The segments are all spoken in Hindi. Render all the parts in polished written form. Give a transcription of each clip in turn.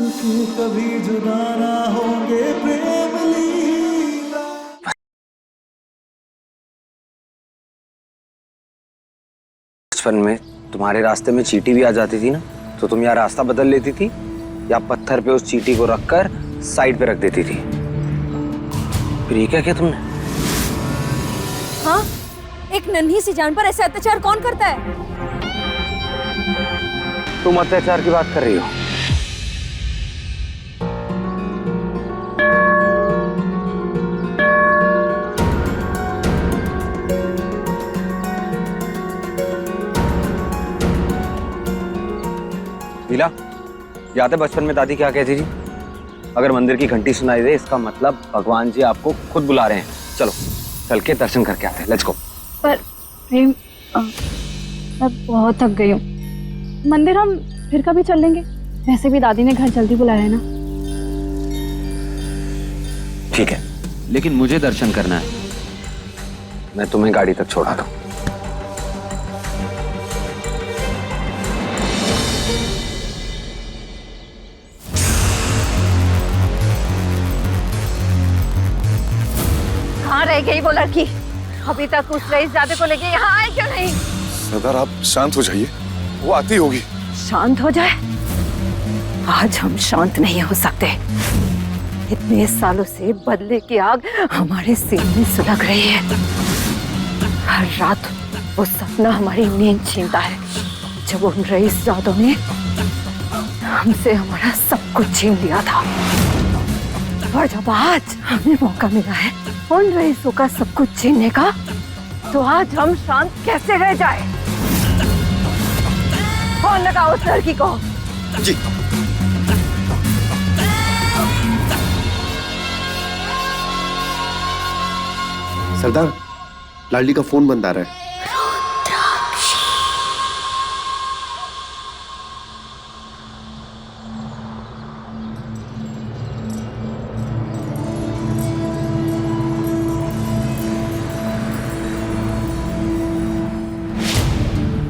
के कभी जुदा ना होंगे प्रेम लीला। बचपन में तुम्हारे रास्ते में चींटी भी आ जाती थी ना, तो तुम यहाँ रास्ता बदल लेती थी या पत्थर पे उस चींटी को रखकर साइड पे रख देती थी। फिर ये क्या किया तुमने? हाँ, एक नन्ही सी जान पर ऐसे अत्याचार कौन करता है? तुम अत्याचार की बात कर रही हो? लीला, याद है बचपन में दादी क्या कहती थी? अगर मंदिर की घंटी सुनाई दे इसका मतलब भगवान जी आपको खुद बुला रहे हैं। चलो चल के दर्शन करके आते हैं, लेट्स गो। पर प्रेम, मैं बहुत थक गई हूँ। मंदिर हम फिर कभी चल लेंगे, वैसे भी दादी ने घर जल्दी बुलाया है ना। ठीक है, लेकिन मुझे दर्शन करना है। मैं तुम्हें गाड़ी तक छोड़ा दूं। कहाँ रह गई वो लड़की? अभी तक उस रईसजादे को लेके यहाँ आए क्यों नहीं? सरदार आप शांत हो जाइए, वो आती होगी। शांत हो जाए? आज हम शांत नहीं हो सकते। इतने सालों से बदले की आग हमारे सीने में सुलग रही है। हर रात वो सपना हमारी नींद छीनता है, जब उन रईसजादों ने हमसे हमारा सब कुछ छीन लिया था। और जब आज हमें मौका मिला है उन रईसों का सब कुछ छीनने का, तो आज हम शांत कैसे रह जाए? फोन लगाओ उस लड़की को। जी। सरदार, लाडली का फोन बंद आ रहा है।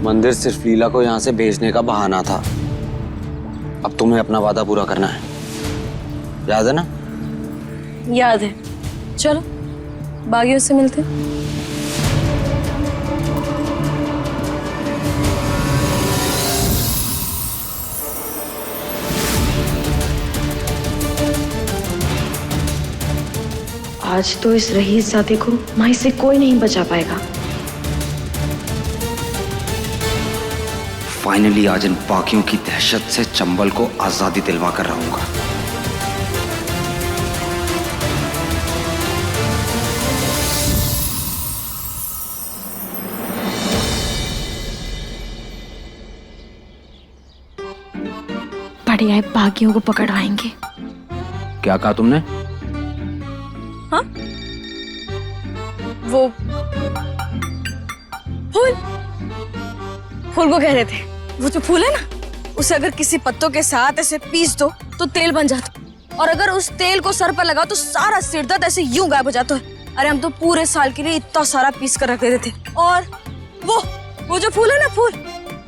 मंदिर सिर्फ लीला को यहाँ से भेजने का बहाना था। अब तुम्हें अपना वादा पूरा करना है, याद है ना? याद है। चलो बागियों से मिलते हैं। आज तो इस रईसजादे को माई से कोई नहीं बचा पाएगा। फाइनली आज इन बागियों की दहशत से चंबल को आजादी दिलवा कर रहूंगा। बढ़िया, बागियों को पकड़वाएंगे। क्या कहा तुमने? हाँ? वो फूल फूल को कह रहे थे। वो जो फूल है ना, उसे अगर किसी पत्तों के साथ ऐसे पीस दो तो तेल बन जाता, और अगर उस तेल को सर पर लगाओ तो सारा सिर दर्द ऐसे यूं गायब हो जाता है। अरे हम तो पूरे साल के लिए इतना सारा पीस कर रख देते थे। और वो जो फूल है ना, फूल,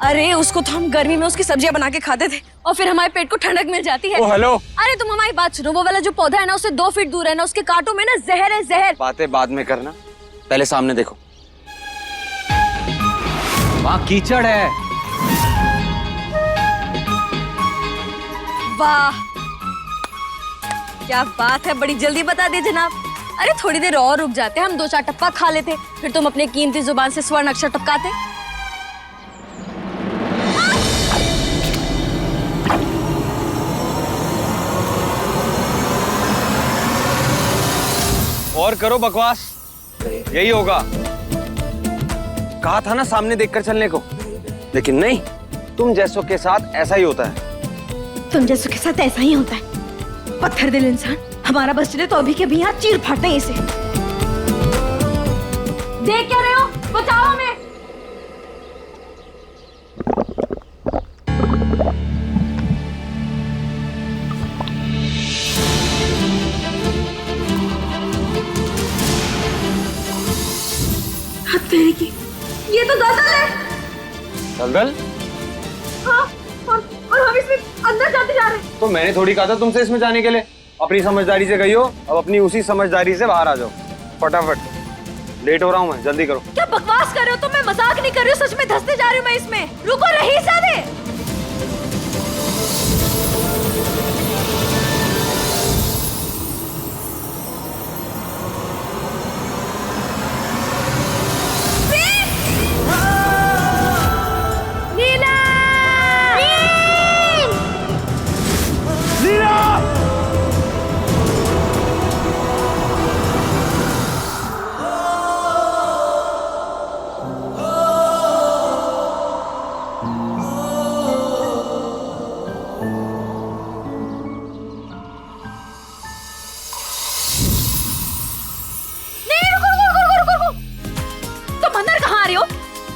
अरे उसको तो हम गर्मी में उसकी सब्जियां बना के खाते थे, और फिर हमारे पेट को ठंडक मिल जाती है। ओ हेलो, अरे तुम हमारी बात सुनो। वो वाला जो पौधा है ना, उससे 2 फीट दूर है ना, उसके कांटों में ना जहर है, जहर। बातें बाद में करना, पहले सामने देखो। वहाँ कीचड़ है। वाह क्या बात है, बड़ी जल्दी बता दिए जनाब। अरे थोड़ी देर और रुक जाते, हम 2-4 टप्पा खा लेते, फिर तुम अपने कीमती जुबान से स्वर्ण अक्षर टपकाते। और करो बकवास, यही होगा। कहा था ना सामने देखकर चलने को, लेकिन नहीं, तुम जैसों के साथ ऐसा ही होता है। तुम जैसों के साथ ऐसा ही होता है। पत्थर दिल इंसान, हमारा बस चले तो अभी के भी यहाँ चीर फाड़ते हैं इसे। देख क्या रहे हो? बचाओ हमें। तेरी की, ये तो दलदल है। दलदल? हाँ, और हम इसमें अंदर जाते जा रहे हैं। तो मैंने थोड़ी कहा था तुमसे इसमें जाने के लिए। अपनी समझदारी से गई हो, अब अपनी उसी समझदारी से बाहर आ जाओ फटाफट। लेट हो रहा हूँ मैं, जल्दी करो। क्या बकवास कर रहे हो तुम? मैं मजाक नहीं कर रही हूँ, सच में धंसने जा रही हूँ मैं इसमें। रुको रहीसा दे।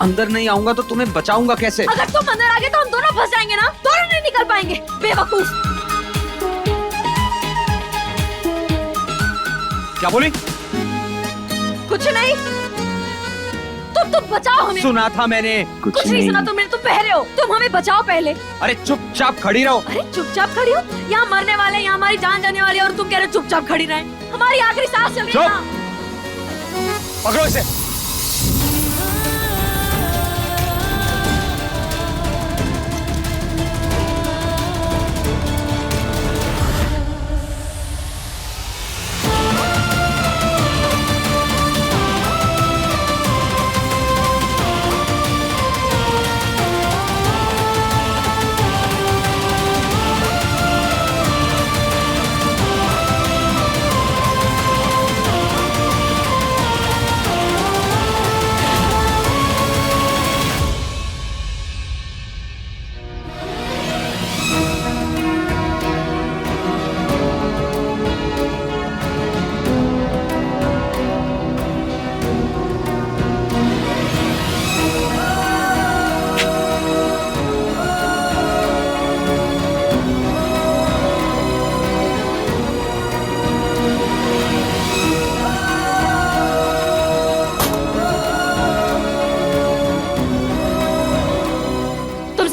अंदर नहीं आऊंगा तो तुम्हें बचाऊंगा कैसे? अगर तुम अंदर आ गए तो हम दोनों फंस जाएंगे ना, दोनों नहीं निकल पाएंगे। बेवकूफ। क्या बोली? कुछ नहीं। तुम बचाओ हमें। सुना था मैंने। कुछ नहीं सुना तुमने, तुम बहरे हो। तुम हमें बचाओ पहले। अरे चुपचाप खड़ी रहो। अरे चुपचाप खड़ी हो? यहाँ मरने वाले, यहाँ हमारी जान जाने वाली, और तुम कह रहे हो चुपचाप खड़ी रहे। हमारी आखिरी सांस चल रही है ना। पकड़ो इसे।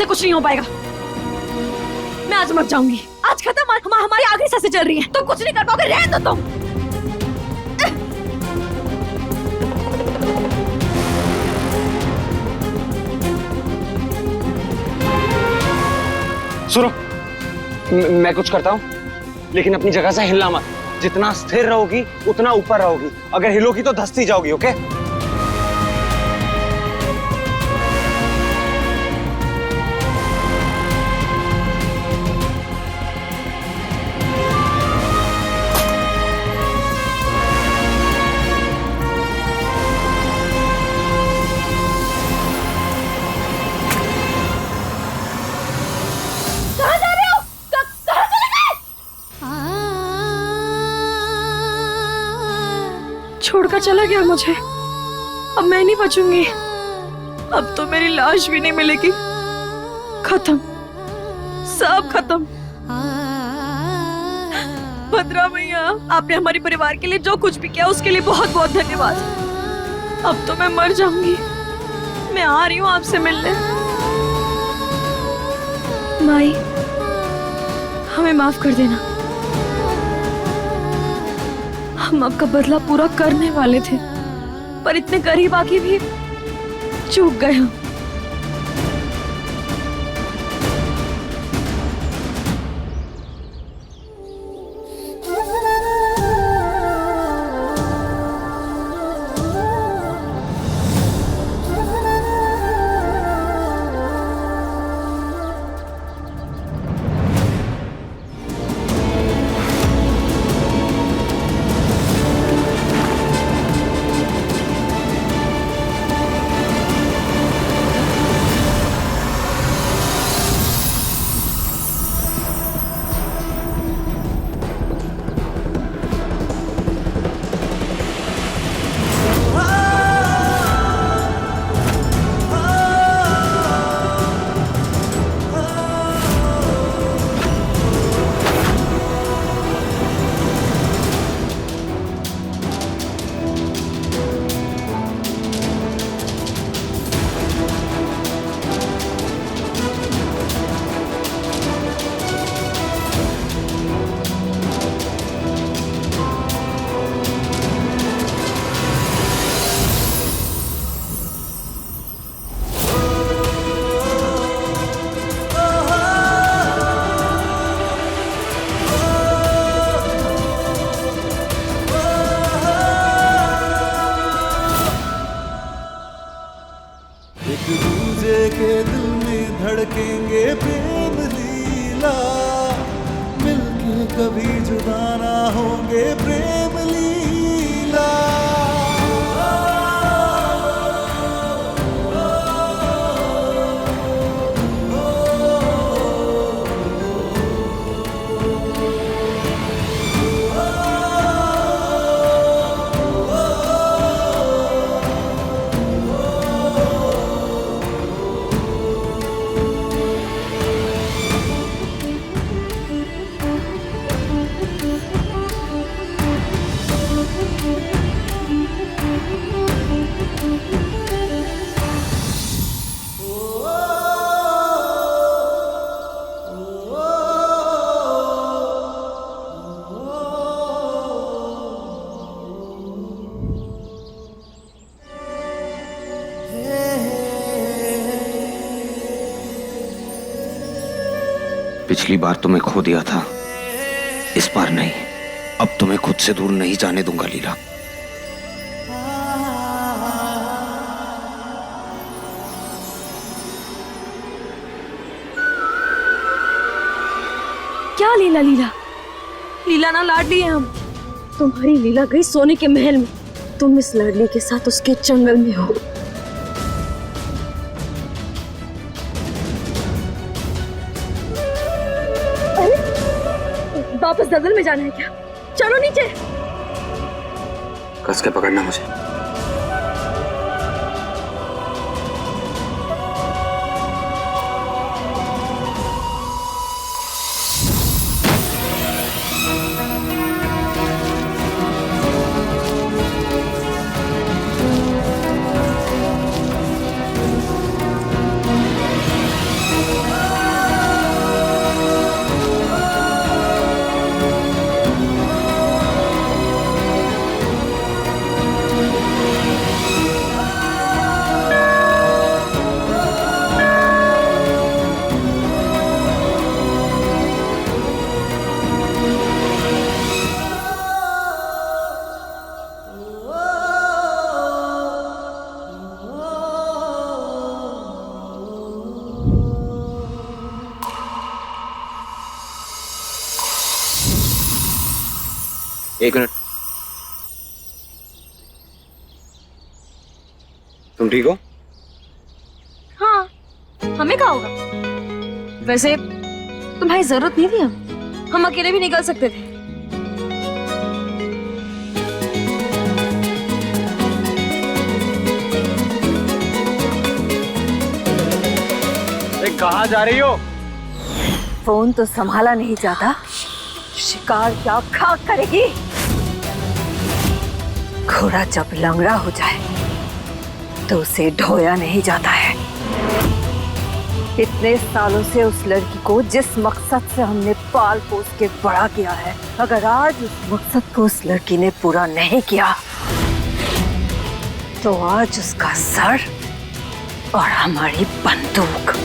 कुछ नहीं हो पाएगा। मैं आज मर जाऊंगी। आज खत्म। हमारी आखिरी सांसें चल रही हैं। तुम कुछ नहीं कर पाओगे। रहने दो तुम। सुनो, मैं कुछ करता हूँ, लेकिन अपनी जगह से हिलना मत। जितना स्थिर रहोगी उतना ऊपर रहोगी। अगर हिलोगी तो धंसती जाओगी। ओके? छोड़कर चला गया मुझे। अब मैं नहीं बचूंगी। अब तो मेरी लाश भी नहीं मिलेगी। खत्म, सब खत्म। भद्रा मैया, आपने हमारे परिवार के लिए जो कुछ भी किया उसके लिए बहुत बहुत धन्यवाद। अब तो मैं मर जाऊंगी। मैं आ रही हूँ आपसे मिलने। माई, हमें माफ कर देना। हम आपका बदला पूरा करने वाले थे, पर इतने करीब आके भी चूक गए हम। कभी जुदा ना होंगे प्रेम लीला। पिछली बार तुम्हें खो दिया था, इस बार नहीं। अब तुम्हें खुद से दूर नहीं जाने दूंगा लीला। क्या लीला? लीला लीला ना लाडली है हम। तुम्हारी लीला गई सोने के महल में, तुम इस लाडली के साथ उसके जंगल में हो। वापस जंगल में जाना है क्या? चलो नीचे। कस के पकड़ना मुझे। एक मिनट, तुम ठीक हो? हाँ, हमें क्या होगा? वैसे तुम्हारी जरूरत नहीं थी, हम अकेले भी निकल सकते थे। कहाँ जा रही हो? फोन तो संभाला नहीं जाता, शिकार क्या खाक करेगी। घोड़ा जब लंगड़ा हो जाए तो उसे ढोया नहीं जाता है। इतने सालों से उस लड़की को जिस मकसद से हमने पाल पोस के बड़ा किया है, अगर आज उस मकसद को उस लड़की ने पूरा नहीं किया तो आज उसका सर और हमारी बंदूक।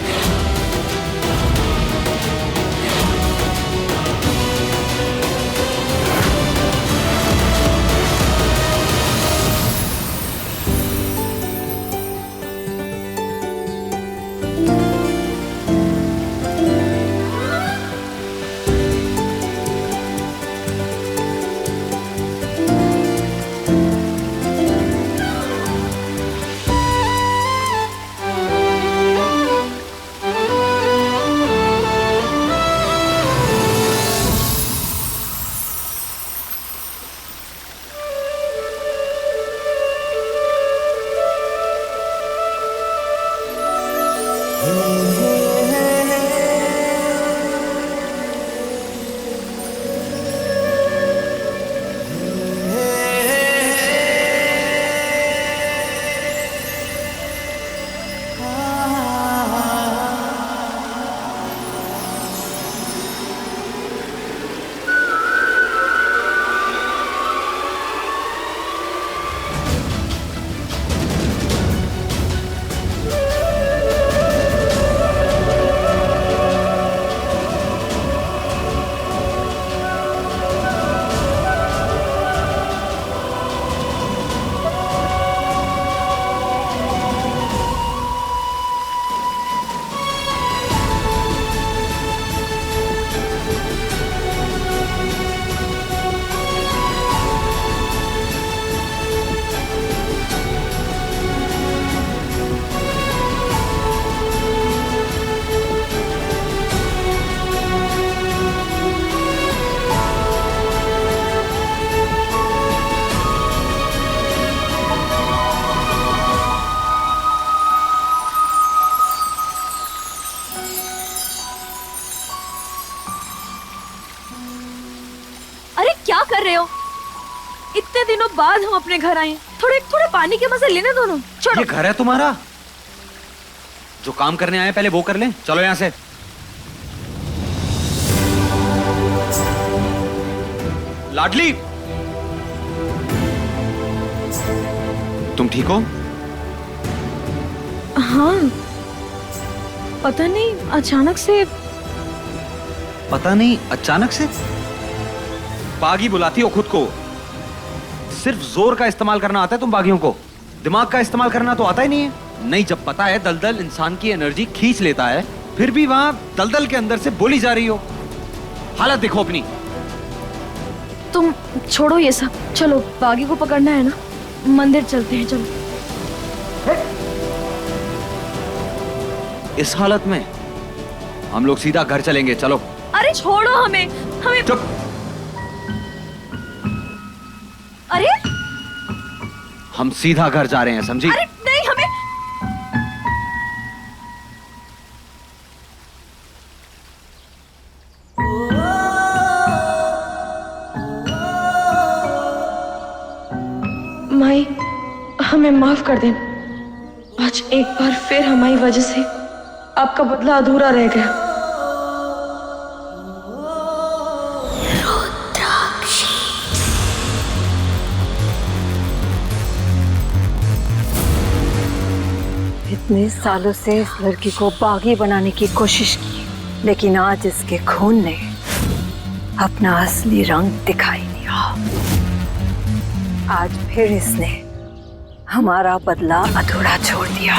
कर रहे हो? इतने दिनों बाद हम अपने घर आए, थोड़े थोड़े पानी के मजे लेने दो ना। छोड़ो। ये घर है तुम्हारा, जो काम करने आए पहले वो कर लें। चलो यहाँ से। लाडली, तुम ठीक हो? हाँ, पता नहीं अचानक से। पता नहीं अचानक से? बागी बुलाती हो खुद को। सिर्फ जोर का इस्तेमाल करना आता है तुम बागियों को, दिमाग का इस्तेमाल करना तो आता ही नहीं है। नहीं, जब पता है दलदल इंसान की एनर्जी खींच लेता है, फिर भी वहां दलदल के अंदर से बोली जा रही हो। हालत देखो अपनी। तुम छोड़ो ये सब, चलो बागी को पकड़ना है ना, मंदिर चलते हैं। चलो। इस हालत में हम लोग सीधा घर चलेंगे। चलो। अरे छोड़ो हमें, हमें। चुप। अरे हम सीधा घर जा रहे हैं, समझी? अरे नहीं, हमें। माई, हमें माफ कर देना। आज एक बार फिर हमारी वजह से आपका बदला अधूरा रह गया। इतने सालों से इस लड़की को बागी बनाने की कोशिश की, लेकिन आज इसके खून ने अपना असली रंग दिखाई दिया। आज फिर इसने हमारा बदला अधूरा छोड़ दिया।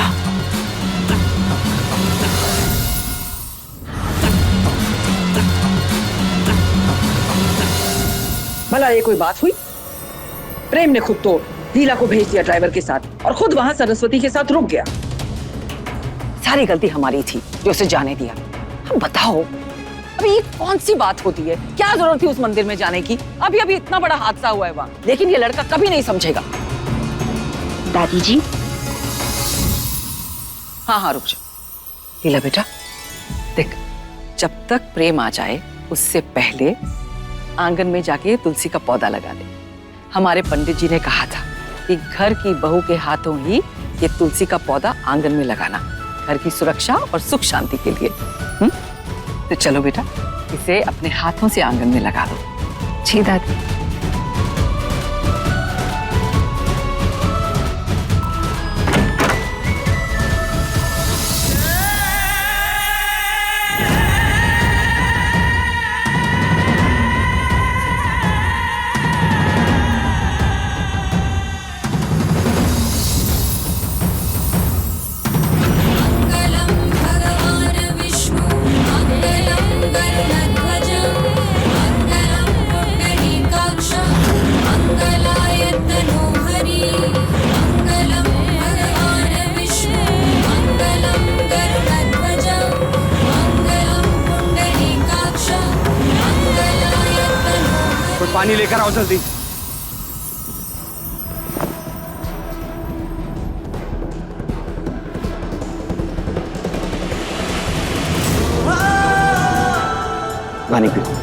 भला ये कोई बात हुई? प्रेम ने खुद तो लीला को भेज दिया ड्राइवर के साथ और खुद वहां सरस्वती के साथ रुक गया। सारी गलती हमारी थी जो उसे जाने दिया। अब बताओ, अभी ये कौन सी बात होती है? क्या जरूरत थी उस मंदिर में जाने की? अभी अभी इतना बड़ा हादसा हुआ है वहां, लेकिन ये लड़का कभी नहीं समझेगा। दादी जी। हाँ हाँ, रुक जा। लीला बेटा देख, जब तक प्रेम आ जाए उससे पहले आंगन में जाके तुलसी का पौधा लगा दे। हमारे पंडित जी ने कहा था कि घर की बहू के हाथों ही ये तुलसी का पौधा आंगन में लगाना, घर की सुरक्षा और सुख शांति के लिए। तो चलो बेटा, इसे अपने हाथों से आंगन में लगा दो। जी दादी। पानी लेकर आओ जल्दी। पानी पियो।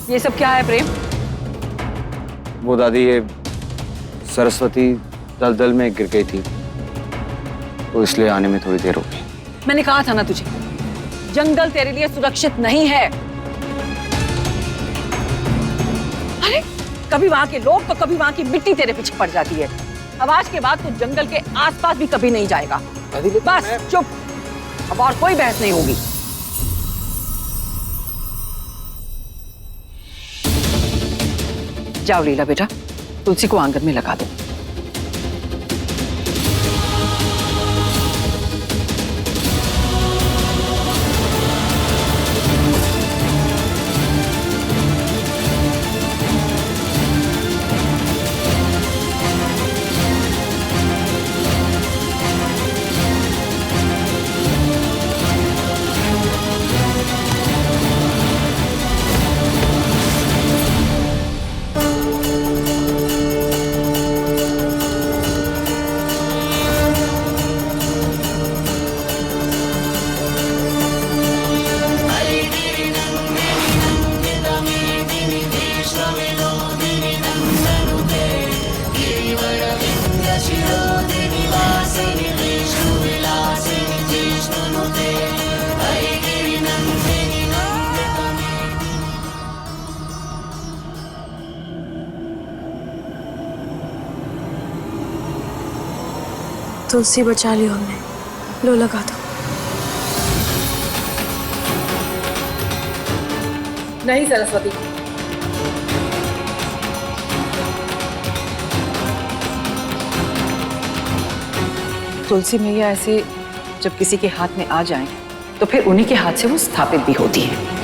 ये सब क्या है प्रेम? वो दादी, ये सरस्वती दलदल में गिर गई थी तो इसलिए आने में थोड़ी देर हो गई। मैंने कहा था ना तुझे, जंगल तेरे लिए सुरक्षित नहीं है। अरे कभी वहां के लोग तो कभी वहां की मिट्टी तेरे पीछे पड़ जाती है। अब आज के बाद तू जंगल के आसपास भी कभी नहीं जाएगा। बस चुप, अब और कोई बहस नहीं होगी। जाओ लीला बेटा, तुलसी को आंगन में लगा दो। तुलसी बचा लियो हमने, लो लगा दो। नहीं सरस्वती, तुलसी मैया ऐसे जब किसी के हाथ में आ जाएं, तो फिर उन्हीं के हाथ से वो स्थापित भी होती है।